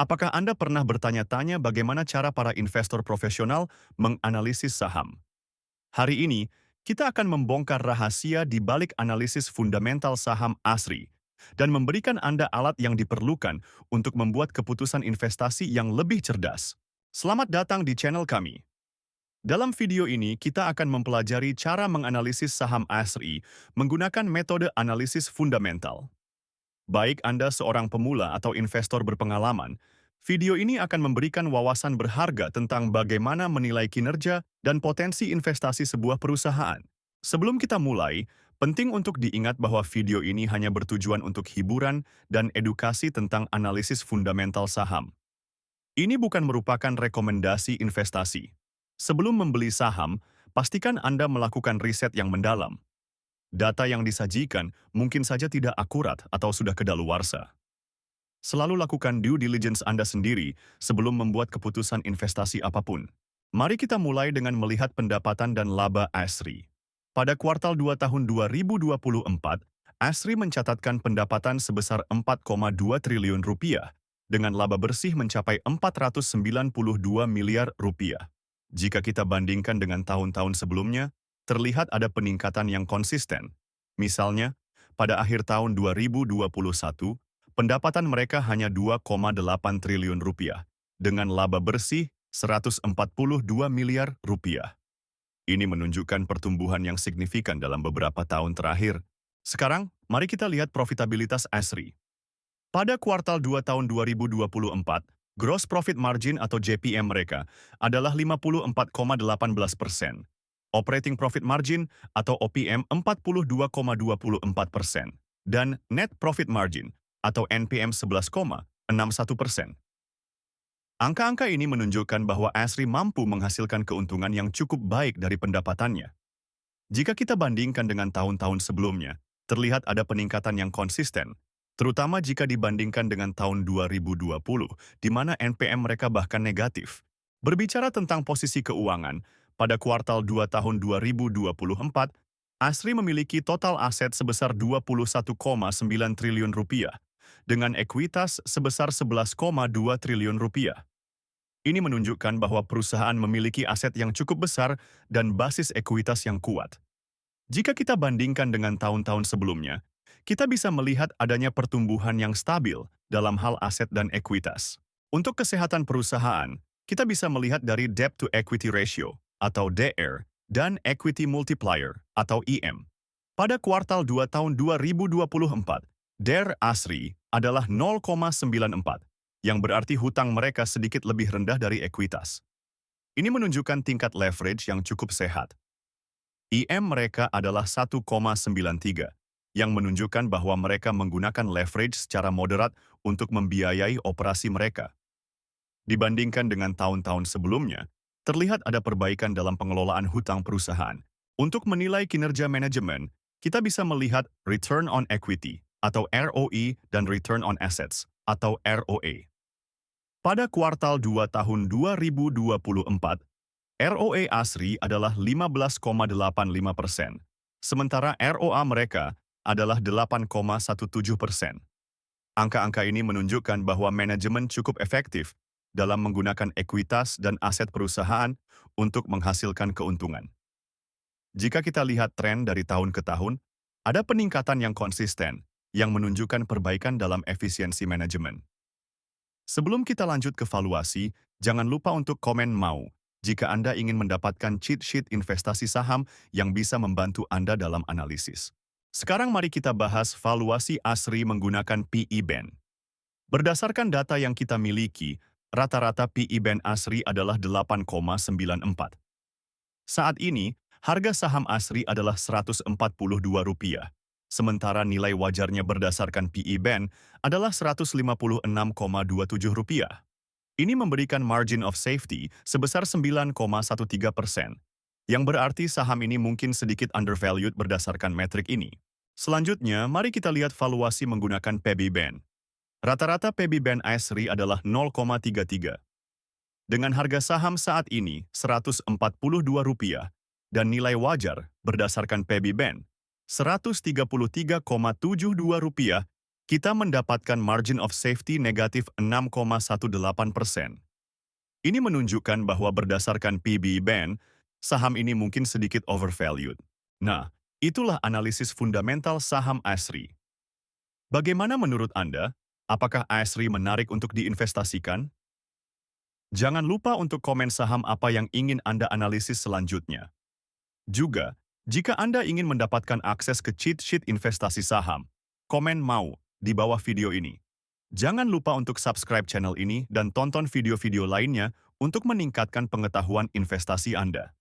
Apakah Anda pernah bertanya-tanya bagaimana cara para investor profesional menganalisis saham? Hari ini, kita akan membongkar rahasia di balik analisis fundamental saham ASRI dan memberikan Anda alat yang diperlukan untuk membuat keputusan investasi yang lebih cerdas. Selamat datang di channel kami. Dalam video ini, kita akan mempelajari cara menganalisis saham ASRI menggunakan metode analisis fundamental. Baik Anda seorang pemula atau investor berpengalaman, video ini akan memberikan wawasan berharga tentang bagaimana menilai kinerja dan potensi investasi sebuah perusahaan. Sebelum kita mulai, penting untuk diingat bahwa video ini hanya bertujuan untuk hiburan dan edukasi tentang analisis fundamental saham. Ini bukan merupakan rekomendasi investasi. Sebelum membeli saham, pastikan Anda melakukan riset yang mendalam. Data yang disajikan mungkin saja tidak akurat atau sudah kedaluarsa. Selalu lakukan due diligence Anda sendiri sebelum membuat keputusan investasi apapun. Mari kita mulai dengan melihat pendapatan dan laba ASRI. Pada kuartal 2 tahun 2024, ASRI mencatatkan pendapatan sebesar 4,2 triliun rupiah dengan laba bersih mencapai 492 miliar rupiah. Jika kita bandingkan dengan tahun-tahun sebelumnya, terlihat ada peningkatan yang konsisten. Misalnya, pada akhir tahun 2021, pendapatan mereka hanya 2,8 triliun rupiah, dengan laba bersih 142 miliar rupiah. Ini menunjukkan pertumbuhan yang signifikan dalam beberapa tahun terakhir. Sekarang, mari kita lihat profitabilitas ASRI. Pada kuartal 2 tahun 2024, gross profit margin atau JPM mereka adalah 54,18%. Operating profit margin atau OPM 42,24%. Dan net profit margin atau NPM 11,61%. Angka-angka ini menunjukkan bahwa ASRI mampu menghasilkan keuntungan yang cukup baik dari pendapatannya. Jika kita bandingkan dengan tahun-tahun sebelumnya, terlihat ada peningkatan yang konsisten, terutama jika dibandingkan dengan tahun 2020, di mana NPM mereka bahkan negatif. Berbicara tentang posisi keuangan, pada kuartal 2 tahun 2024, ASRI memiliki total aset sebesar 21,9 triliun rupiah, dengan ekuitas sebesar 11,2 triliun rupiah. Ini menunjukkan bahwa perusahaan memiliki aset yang cukup besar dan basis ekuitas yang kuat. Jika kita bandingkan dengan tahun-tahun sebelumnya, kita bisa melihat adanya pertumbuhan yang stabil dalam hal aset dan ekuitas. Untuk kesehatan perusahaan, kita bisa melihat dari debt to equity ratio atau DR dan equity multiplier atau EM. Pada kuartal 2 tahun 2024, DER ASRI adalah 0,94, yang berarti hutang mereka sedikit lebih rendah dari ekuitas. Ini menunjukkan tingkat leverage yang cukup sehat. EM mereka adalah 1,93, yang menunjukkan bahwa mereka menggunakan leverage secara moderat untuk membiayai operasi mereka. Dibandingkan dengan tahun-tahun sebelumnya, terlihat ada perbaikan dalam pengelolaan hutang perusahaan. Untuk menilai kinerja manajemen, kita bisa melihat return on equity atau ROE dan return on assets atau ROA. Pada kuartal 2 tahun 2024, ROA ASRI adalah 15,85%, sementara ROA mereka adalah 8,17%. Angka-angka ini menunjukkan bahwa manajemen cukup efektif dalam menggunakan ekuitas dan aset perusahaan untuk menghasilkan keuntungan. Jika kita lihat tren dari tahun ke tahun, ada peningkatan yang konsisten yang menunjukkan perbaikan dalam efisiensi manajemen. Sebelum kita lanjut ke valuasi, jangan lupa untuk komen mau jika Anda ingin mendapatkan cheat sheet investasi saham yang bisa membantu Anda dalam analisis. Sekarang mari kita bahas valuasi ASRI menggunakan PE Band. Berdasarkan data yang kita miliki, rata-rata PE Band ASRI adalah 8,94. Saat ini, harga saham ASRI adalah Rp142, sementara nilai wajarnya berdasarkan PE Band adalah Rp156,27. Ini memberikan margin of safety sebesar 9,13%, yang berarti saham ini mungkin sedikit undervalued berdasarkan metrik ini. Selanjutnya, mari kita lihat valuasi menggunakan PB Band. Rata-rata PB Band ASRI adalah 0,33. Dengan harga saham saat ini Rp142 dan nilai wajar berdasarkan PB Band Rp133,72, kita mendapatkan margin of safety negatif 6,18%. Ini menunjukkan bahwa berdasarkan PB Band, saham ini mungkin sedikit overvalued. Nah, itulah analisis fundamental saham ASRI. Bagaimana menurut Anda? Apakah ASRI menarik untuk diinvestasikan? Jangan lupa untuk komen saham apa yang ingin Anda analisis selanjutnya. Juga, jika Anda ingin mendapatkan akses ke cheat sheet investasi saham, komen mau di bawah video ini. Jangan lupa untuk subscribe channel ini dan tonton video-video lainnya untuk meningkatkan pengetahuan investasi Anda.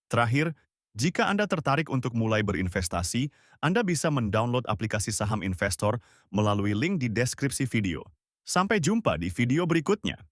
Terakhir, jika Anda tertarik untuk mulai berinvestasi, Anda bisa mendownload aplikasi saham investor melalui link di deskripsi video. Sampai jumpa di video berikutnya.